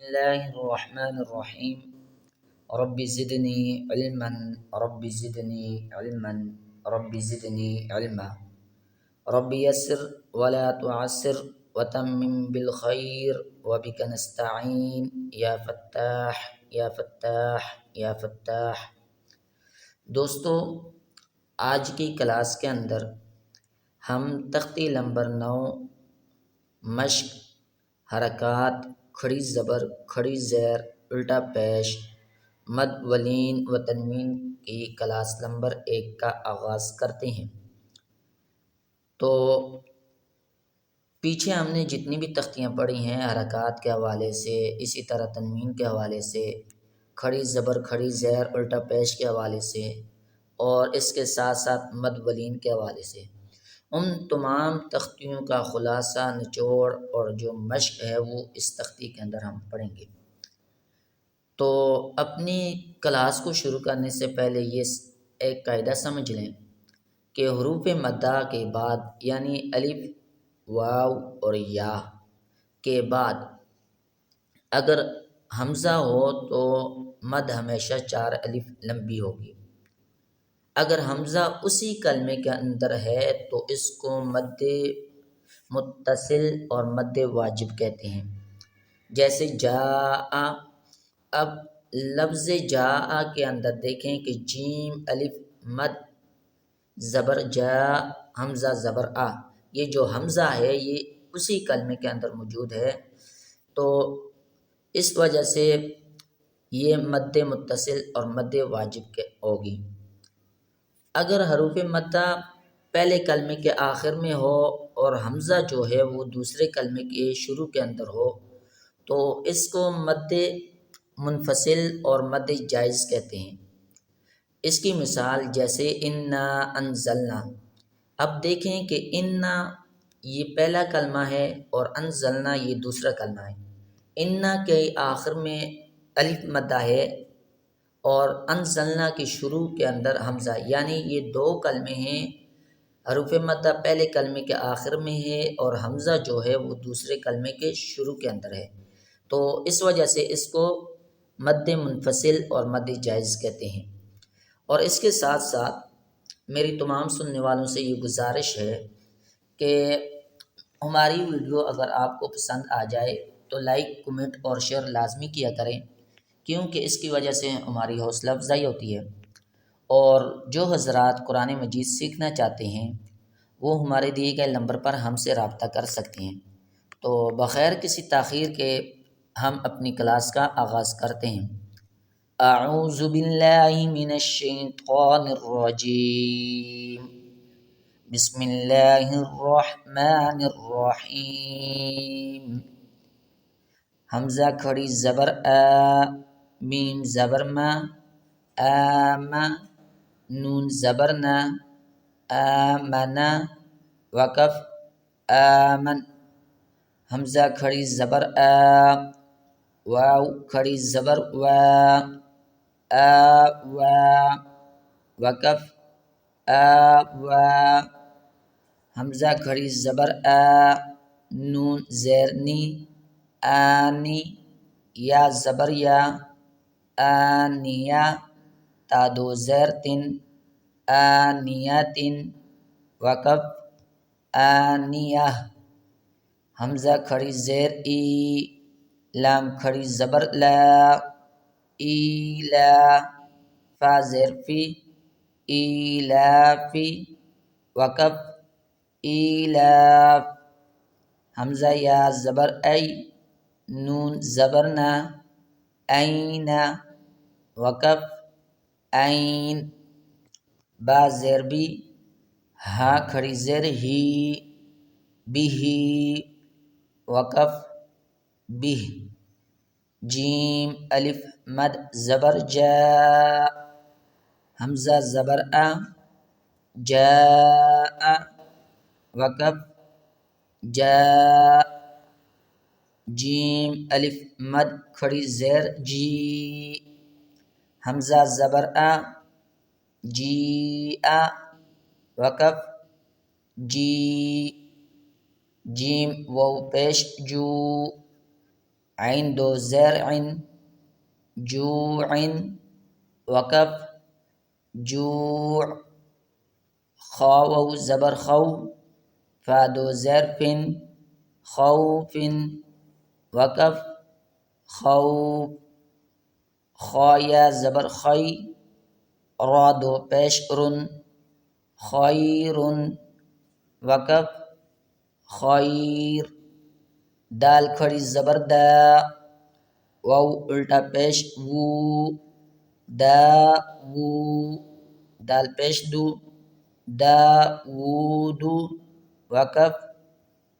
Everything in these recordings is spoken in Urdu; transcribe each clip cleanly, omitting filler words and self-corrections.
الله الرحمن الرحيم. رب زدني علما رب زدني علما رب زدني علما. رب يسر ولا تعسر وتمم بالخير وبك نستعين يا فتاح يا فتاح يا فتاح. دوستو، آج کی کلاس کے اندر ہم تختی نمبر 9 مشق حرکات کھڑی زبر کھڑی زیر الٹا پیش مد ولین و تنوین کی کلاس نمبر 1 کا آغاز کرتے ہیں۔ تو پیچھے ہم نے جتنی بھی تختیاں پڑھی ہیں حرکات کے حوالے سے، اسی طرح تنوین کے حوالے سے، کھڑی زبر کھڑی زیر الٹا پیش کے حوالے سے، اور اس کے ساتھ ساتھ مد ولین کے حوالے سے، ان تمام تختیوں کا خلاصہ نچوڑ اور جو مشق ہے وہ اس تختی کے اندر ہم پڑھیں گے۔ تو اپنی کلاس کو شروع کرنے سے پہلے یہ ایک قاعدہ سمجھ لیں کہ حروف مدہ کے بعد یعنی الف، واو اور یا کے بعد اگر حمزہ ہو تو مد ہمیشہ 4 الف لمبی ہوگی۔ اگر حمزہ اسی کلمے کے اندر ہے تو اس کو مد متصل اور مد واجب کہتے ہیں، جیسے جاء۔ اب لفظ جاء کے اندر دیکھیں کہ جیم الف مد زبر جا حمزہ زبر آ، یہ جو حمزہ ہے یہ اسی کلمے کے اندر موجود ہے، تو اس وجہ سے یہ مد متصل اور مد واجب کے ہوگی۔ اگر حروف مدہ پہلے کلمے کے آخر میں ہو اور حمزہ جو ہے وہ دوسرے کلمے کے شروع کے اندر ہو تو اس کو مد منفصل اور مد جائز کہتے ہیں۔ اس کی مثال جیسے انا انزلنا۔ اب دیکھیں کہ انا یہ پہلا کلمہ ہے اور انزلنا یہ دوسرا کلمہ ہے۔ انا کے آخر میں الف مدہ ہے اور انزلنا کی شروع کے اندر حمزہ، یعنی یہ دو کلمے ہیں۔ حروف مدہ پہلے کلمے کے آخر میں ہے اور حمزہ جو ہے وہ دوسرے کلمے کے شروع کے اندر ہے، تو اس وجہ سے اس کو مد منفصل اور مد جائز کہتے ہیں۔ اور اس کے ساتھ ساتھ میری تمام سننے والوں سے یہ گزارش ہے کہ ہماری ویڈیو اگر آپ کو پسند آ جائے تو لائک کمنٹ اور شیئر لازمی کیا کریں، کیونکہ اس کی وجہ سے ہماری حوصلہ افزائی ہوتی ہے۔ اور جو حضرات قرآن مجید سیکھنا چاہتے ہیں وہ ہمارے دیے گئے نمبر پر ہم سے رابطہ کر سکتے ہیں۔ تو بغیر کسی تاخیر کے ہم اپنی کلاس کا آغاز کرتے ہیں۔ اعوذ باللہ من الشیطان الرجیم، بسم اللہ الرحمن الرحیم۔ حمزہ کھڑی زبر آ، میم زبر ما، آما، نون زبر نا، آمنا، وقف آمن۔ حمزہ کھڑی زبر آ، واو کھڑی زبر وا، آوا، وقف آوا۔ حمزہ کھڑی زبر آ، نون زیر نی، آنی، یا زبر یا، آنیہ، تا دو زیر تن، آنیتن، وقف آنیہ۔ حمزہ کھڑی زیر ای، لام کھڑی زبر لا، ایلا، فا زیر فی، ایلافی، وقف ایلاف۔ حمزہ یا زبر ای، نون زبر نا، اینا، وقف عین۔ با زیر بی، ہا کھڑی زیر ہی، بھی، وقف بھی۔ جیم الف مد زبر جا، حمزہ زبر آ، جاء، وقف جا۔ جیم الف مد کھڑی زیر جی، حمزہ زبر آ، جیء، وقف جی۔ جیم واو پیش جو، عین دو زیر عین جوع وقف جوع خا و زبر خو فا دو زیر فن خوف وقف خوف خا یا زبر خی را دو پیش رن خیر وقف خیر دال کھڑی زبر دا واو الٹا پیش وو دا وو دال پیش دو دا وودو وقف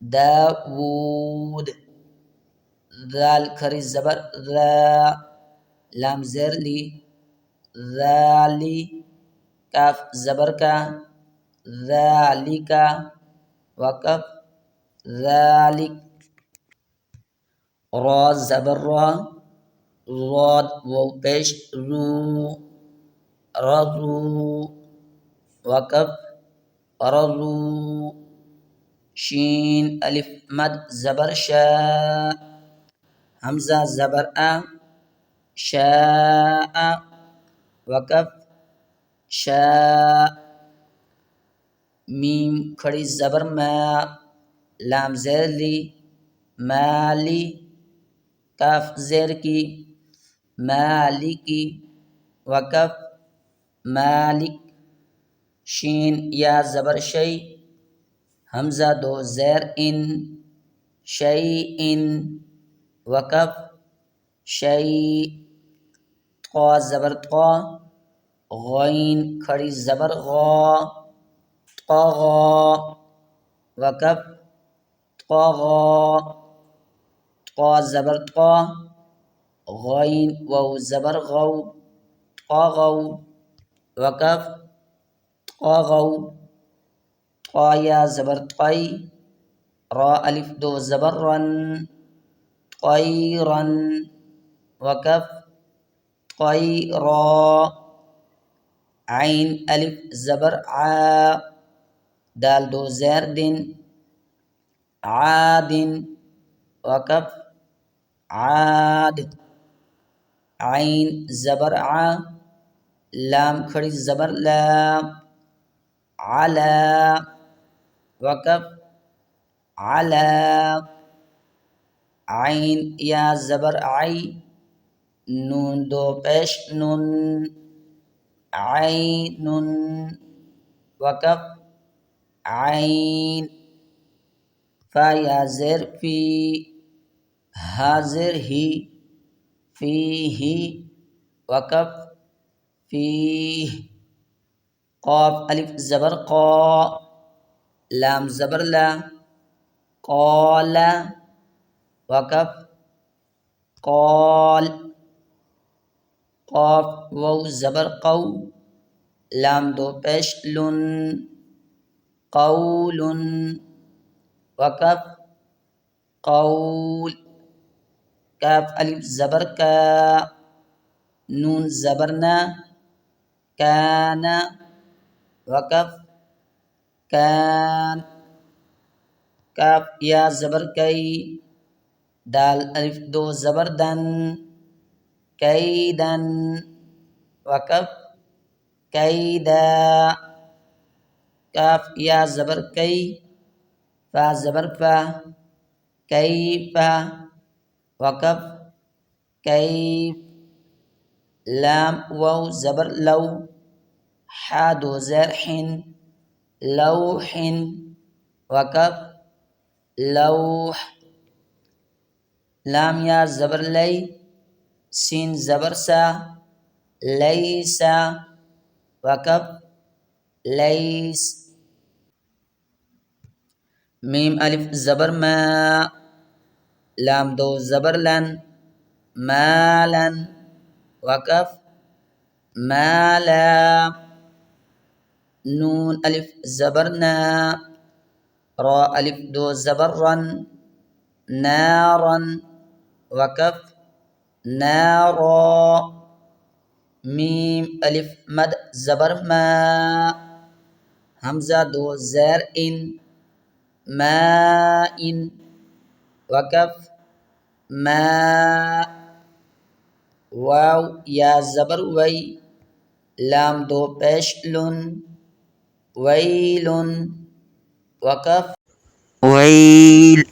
داوود دال کھڑی زبر ذا لام زیر لی ذالی کاف زبر کا ذالکا وقف ذالک را زبر را راد و پیش رو رضو وقف رضو شین الف مد زبر شا حمزہ زبر شاء وقف شاء میم کھڑی زبر ما لام زیر لی مالی کاف زیر کی مالکی وقف مالک شین یا زبر شی حمزہ دو زیر ان شی ان وقف شی طا زبر طا غین کھڑی زبر غا طغا وقف طغا طا زبر طا غین و زبر غو طغو وقف طغو طا یا زبر طی را الف دو زبر رن طیرن وقف طیرا عین الف زبر دال دو زیر دن عادن وقف عاد عین زبر لام کھڑی زبر لا علا وقف علا عین یا زبر عی نون دو پیش نن عین وقف عین فا یا زیر فی حاضر ہی فی ہی وقف فی قاف الف زبر قا لام زبر لا قال وقف قال قاف وو زبر قو لام دو پیش لن قول وقف قول کاف الف زبر کا نون زبرنا کان وقف کان کاف یا زبر کئی دال الف دو زبر دن کیدن وقف کیدا کاف یا زبر کئی فا زبر فا کیفا وقف کیف لام واو زبر لو حا دو زیر حن لوح وقف لوح لام یا زبر لی سین زبر سا لیسا وقف لیس میم الف زبر ما لام دو زبر لن مالن وقف مالا نون الف زبرنا را الف دو زبر رن نارا وقف نارا میم الف مد زبر ما حمزہ دو زیر ان ما ان وقف ما واو یا زبر وی لام دو پیش لن ویلن وقف ویل